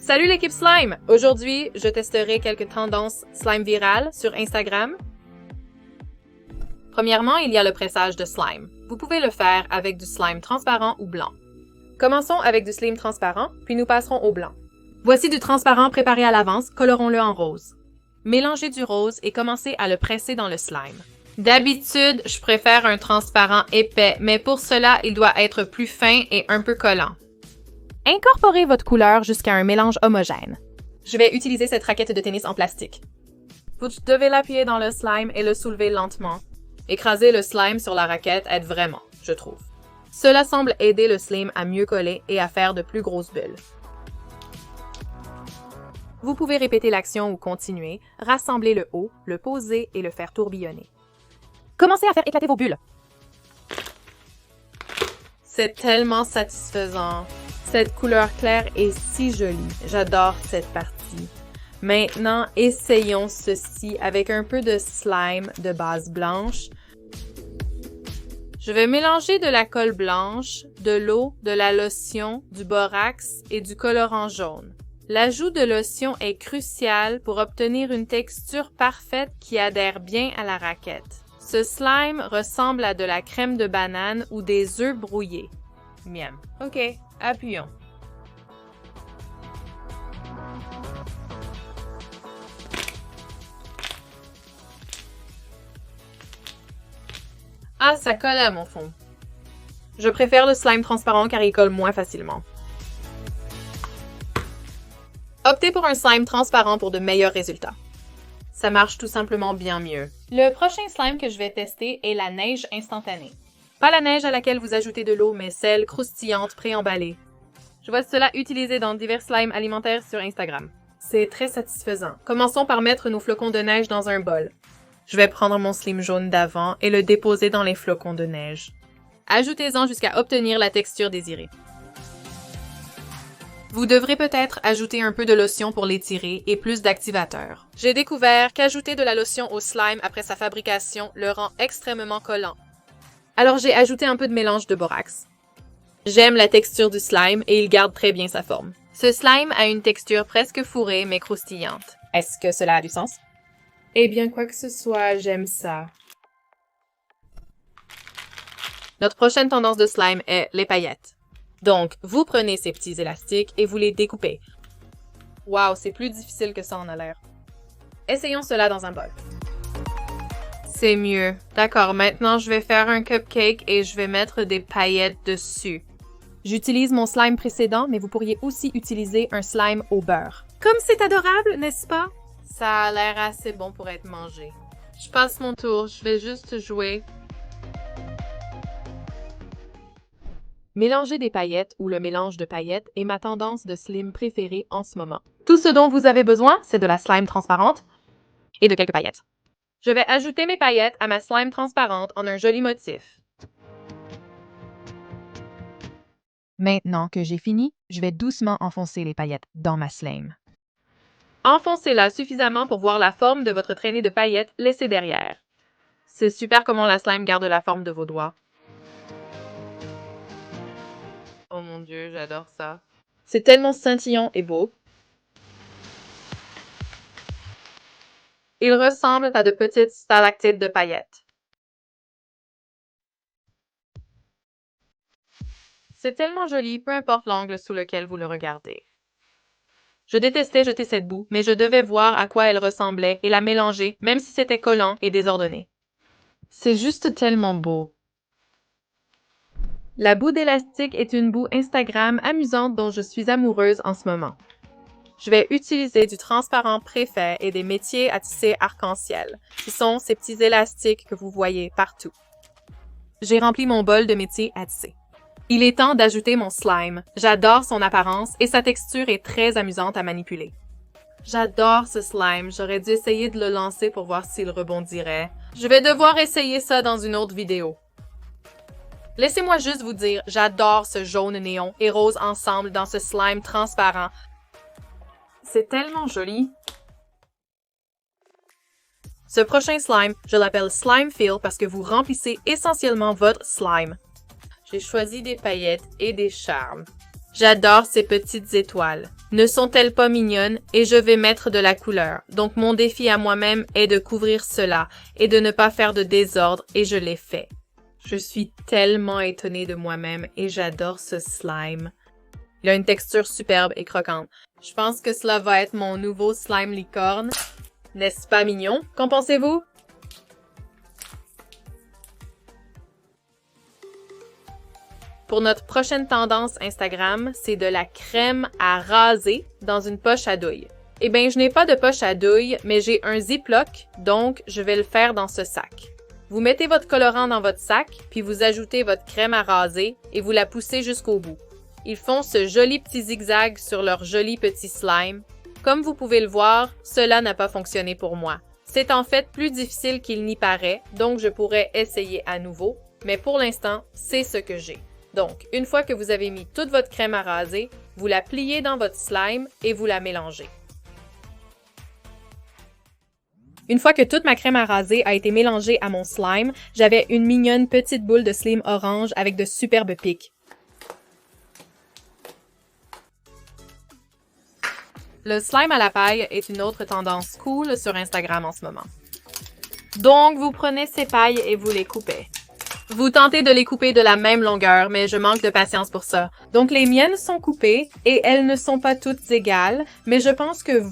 Salut l'équipe Slime! Aujourd'hui, je testerai quelques tendances slime virales sur Instagram. Premièrement, il y a le pressage de slime. Vous pouvez le faire avec du slime transparent ou blanc. Commençons avec du slime transparent, puis nous passerons au blanc. Voici du transparent préparé à l'avance, colorons-le en rose. Mélangez du rose et commencez à le presser dans le slime. D'habitude, je préfère un transparent épais, mais pour cela, il doit être plus fin et un peu collant. Incorporez votre couleur jusqu'à un mélange homogène. Je vais utiliser cette raquette de tennis en plastique. Vous devez l'appuyer dans le slime et le soulever lentement. Écraser le slime sur la raquette aide vraiment, je trouve. Cela semble aider le slime à mieux coller et à faire de plus grosses bulles. Vous pouvez répéter l'action ou continuer, rassembler le haut, le poser et le faire tourbillonner. Commencez à faire éclater vos bulles. C'est tellement satisfaisant. Cette couleur claire est si jolie. J'adore cette partie. Maintenant, essayons ceci avec un peu de slime de base blanche. Je vais mélanger de la colle blanche, de l'eau, de la lotion, du borax et du colorant jaune. L'ajout de lotion est crucial pour obtenir une texture parfaite qui adhère bien à la raquette. Ce slime ressemble à de la crème de banane ou des œufs brouillés. Miam. OK, appuyons. Ah, ça colle à mon fond. Je préfère le slime transparent car il colle moins facilement. Optez pour un slime transparent pour de meilleurs résultats. Ça marche tout simplement bien mieux. Le prochain slime que je vais tester est la neige instantanée. Pas la neige à laquelle vous ajoutez de l'eau, mais celle croustillante préemballée. Je vois cela utilisé dans divers slimes alimentaires sur Instagram. C'est très satisfaisant. Commençons par mettre nos flocons de neige dans un bol. Je vais prendre mon slime jaune d'avant et le déposer dans les flocons de neige. Ajoutez-en jusqu'à obtenir la texture désirée. Vous devrez peut-être ajouter un peu de lotion pour l'étirer et plus d'activateur. J'ai découvert qu'ajouter de la lotion au slime après sa fabrication le rend extrêmement collant. Alors j'ai ajouté un peu de mélange de borax. J'aime la texture du slime et il garde très bien sa forme. Ce slime a une texture presque fourrée mais croustillante. Est-ce que cela a du sens? Eh bien, quoi que ce soit, j'aime ça. Notre prochaine tendance de slime est les paillettes. Donc, vous prenez ces petits élastiques et vous les découpez. Wow, c'est plus difficile que ça en a l'air. Essayons cela dans un bol. C'est mieux. D'accord, maintenant je vais faire un cupcake et je vais mettre des paillettes dessus. J'utilise mon slime précédent, mais vous pourriez aussi utiliser un slime au beurre. Comme c'est adorable, n'est-ce pas? Ça a l'air assez bon pour être mangé. Je passe mon tour, je vais juste jouer. Mélanger des paillettes ou le mélange de paillettes est ma tendance de slime préférée en ce moment. Tout ce dont vous avez besoin, c'est de la slime transparente et de quelques paillettes. Je vais ajouter mes paillettes à ma slime transparente en un joli motif. Maintenant que j'ai fini, je vais doucement enfoncer les paillettes dans ma slime. Enfoncez-la suffisamment pour voir la forme de votre traînée de paillettes laissée derrière. C'est super comment la slime garde la forme de vos doigts. Oh mon Dieu, j'adore ça. C'est tellement scintillant et beau. Il ressemble à de petites stalactites de paillettes. C'est tellement joli, peu importe l'angle sous lequel vous le regardez. Je détestais jeter cette boue, mais je devais voir à quoi elle ressemblait et la mélanger, même si c'était collant et désordonné. C'est juste tellement beau. La boue d'élastique est une boue Instagram amusante dont je suis amoureuse en ce moment. Je vais utiliser du transparent préfet et des métiers à tisser arc-en-ciel, qui sont ces petits élastiques que vous voyez partout. J'ai rempli mon bol de métiers à tisser. Il est temps d'ajouter mon slime. J'adore son apparence et sa texture est très amusante à manipuler. J'adore ce slime, j'aurais dû essayer de le lancer pour voir s'il rebondirait. Je vais devoir essayer ça dans une autre vidéo. Laissez-moi juste vous dire, j'adore ce jaune néon et rose ensemble dans ce slime transparent. C'est tellement joli. Ce prochain slime, je l'appelle Slime Fill parce que vous remplissez essentiellement votre slime. J'ai choisi des paillettes et des charmes. J'adore ces petites étoiles. Ne sont-elles pas mignonnes? Et je vais mettre de la couleur. Donc mon défi à moi-même est de couvrir cela et de ne pas faire de désordre et je l'ai fait. Je suis tellement étonnée de moi-même et j'adore ce slime. Il a une texture superbe et croquante. Je pense que cela va être mon nouveau slime licorne. N'est-ce pas mignon? Qu'en pensez-vous? Pour notre prochaine tendance Instagram, c'est de la crème à raser dans une poche à douille. Eh bien, je n'ai pas de poche à douille, mais j'ai un Ziploc, donc je vais le faire dans ce sac. Vous mettez votre colorant dans votre sac, puis vous ajoutez votre crème à raser et vous la poussez jusqu'au bout. Ils font ce joli petit zigzag sur leur joli petit slime. Comme vous pouvez le voir, cela n'a pas fonctionné pour moi. C'est en fait plus difficile qu'il n'y paraît, donc je pourrais essayer à nouveau, mais pour l'instant, c'est ce que j'ai. Donc, une fois que vous avez mis toute votre crème à raser, vous la pliez dans votre slime et vous la mélangez. Une fois que toute ma crème à raser a été mélangée à mon slime, j'avais une mignonne petite boule de slime orange avec de superbes pics. Le slime à la paille est une autre tendance cool sur Instagram en ce moment. Donc, vous prenez ces pailles et vous les coupez. Vous tentez de les couper de la même longueur, mais je manque de patience pour ça. Donc les miennes sont coupées et elles ne sont pas toutes égales, mais je pense que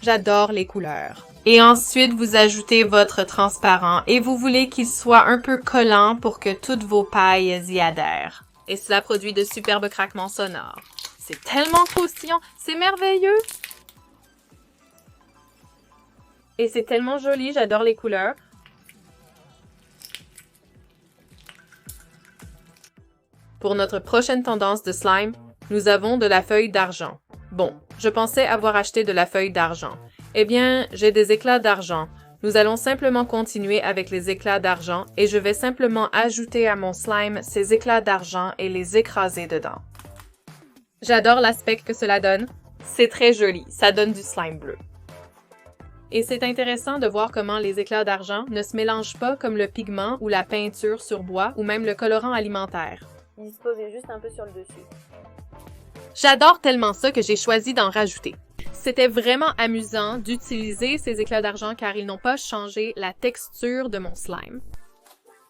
j'adore les couleurs. Et ensuite, vous ajoutez votre transparent et vous voulez qu'il soit un peu collant pour que toutes vos pailles y adhèrent. Et cela produit de superbes craquements sonores. C'est tellement croustillant, c'est merveilleux! Et c'est tellement joli, j'adore les couleurs. Pour notre prochaine tendance de slime, nous avons de la feuille d'argent. Bon, je pensais avoir acheté de la feuille d'argent. Eh bien, j'ai des éclats d'argent. Nous allons simplement continuer avec les éclats d'argent et je vais simplement ajouter à mon slime ces éclats d'argent et les écraser dedans. J'adore l'aspect que cela donne. C'est très joli, ça donne du slime bleu. Et c'est intéressant de voir comment les éclats d'argent ne se mélangent pas comme le pigment ou la peinture sur bois ou même le colorant alimentaire. Il se posait juste un peu sur le dessus. J'adore tellement ça que j'ai choisi d'en rajouter. C'était vraiment amusant d'utiliser ces éclats d'argent car ils n'ont pas changé la texture de mon slime.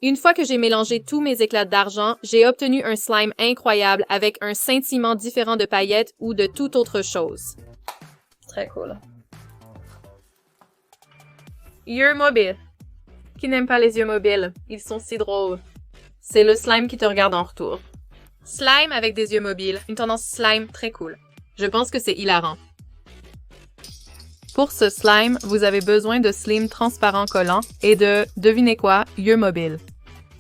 Une fois que j'ai mélangé tous mes éclats d'argent, j'ai obtenu un slime incroyable avec un scintillement différent de paillettes ou de toute autre chose. Très cool. Yeux mobiles. Qui n'aime pas les yeux mobiles? Ils sont si drôles. C'est le slime qui te regarde en retour. Slime avec des yeux mobiles, une tendance slime très cool. Je pense que c'est hilarant. Pour ce slime, vous avez besoin de slime transparent collant et de, devinez quoi, yeux mobiles.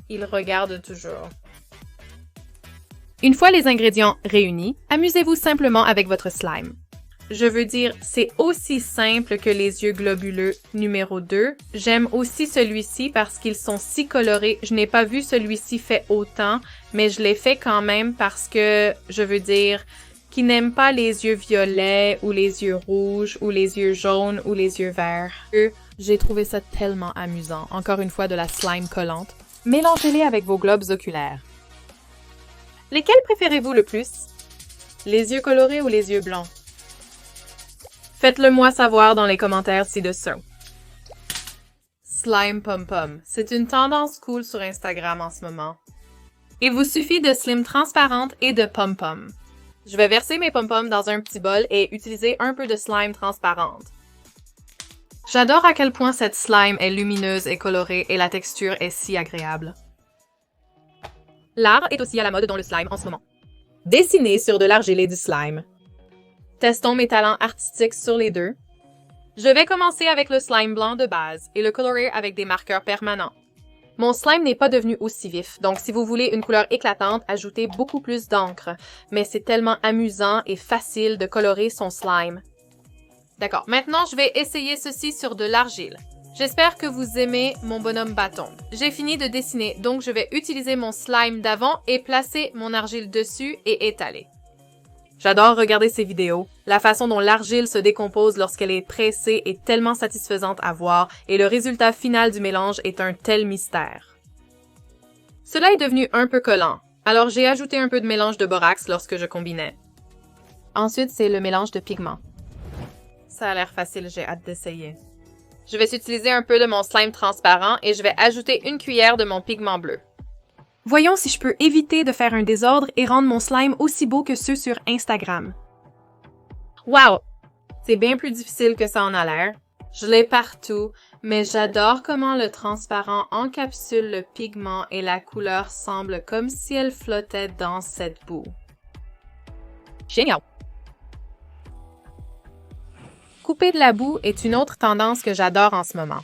Il regarde toujours. Une fois les ingrédients réunis, amusez-vous simplement avec votre slime. Je veux dire, c'est aussi simple que les yeux globuleux numéro 2. J'aime aussi celui-ci parce qu'ils sont si colorés. Je n'ai pas vu celui-ci fait autant, mais je l'ai fait quand même parce que, je veux dire, qui n'aiment pas les yeux violets ou les yeux rouges ou les yeux jaunes ou les yeux verts. J'ai trouvé ça tellement amusant. Encore une fois, de la slime collante. Mélangez-les avec vos globes oculaires. Lesquels préférez-vous le plus? Les yeux colorés ou les yeux blancs? Faites-le moi savoir dans les commentaires ci-dessous. Slime pom-pom. C'est une tendance cool sur Instagram en ce moment. Il vous suffit de slime transparente et de pom-pom. Je vais verser mes pom-poms dans un petit bol et utiliser un peu de slime transparente. J'adore à quel point cette slime est lumineuse et colorée et la texture est si agréable. L'art est aussi à la mode dans le slime en ce moment. Dessiner sur de l'argile et du slime. Testons mes talents artistiques sur les deux. Je vais commencer avec le slime blanc de base et le colorer avec des marqueurs permanents. Mon slime n'est pas devenu aussi vif, donc si vous voulez une couleur éclatante, ajoutez beaucoup plus d'encre. Mais c'est tellement amusant et facile de colorer son slime. D'accord, maintenant je vais essayer ceci sur de l'argile. J'espère que vous aimez mon bonhomme bâton. J'ai fini de dessiner, donc je vais utiliser mon slime d'avant et placer mon argile dessus et étaler. J'adore regarder ces vidéos. La façon dont l'argile se décompose lorsqu'elle est pressée est tellement satisfaisante à voir et le résultat final du mélange est un tel mystère. Cela est devenu un peu collant, alors j'ai ajouté un peu de mélange de borax lorsque je combinais. Ensuite, c'est le mélange de pigments. Ça a l'air facile, j'ai hâte d'essayer. Je vais utiliser un peu de mon slime transparent et je vais ajouter une cuillère de mon pigment bleu. Voyons si je peux éviter de faire un désordre et rendre mon slime aussi beau que ceux sur Instagram. Wow! C'est bien plus difficile que ça en a l'air. Je l'ai partout, mais j'adore comment le transparent encapsule le pigment et la couleur semble comme si elle flottait dans cette boue. Génial! Couper de la boue est une autre tendance que j'adore en ce moment.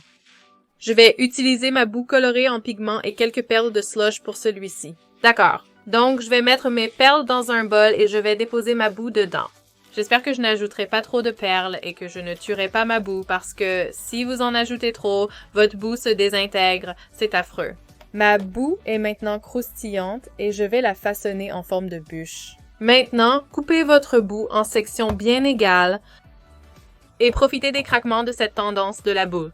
Je vais utiliser ma boue colorée en pigment et quelques perles de slush pour celui-ci. D'accord. Donc, je vais mettre mes perles dans un bol et je vais déposer ma boue dedans. J'espère que je n'ajouterai pas trop de perles et que je ne tuerai pas ma boue parce que si vous en ajoutez trop, votre boue se désintègre. C'est affreux. Ma boue est maintenant croustillante et je vais la façonner en forme de bûche. Maintenant, coupez votre boue en sections bien égales et profitez des craquements de cette tendance de la boue.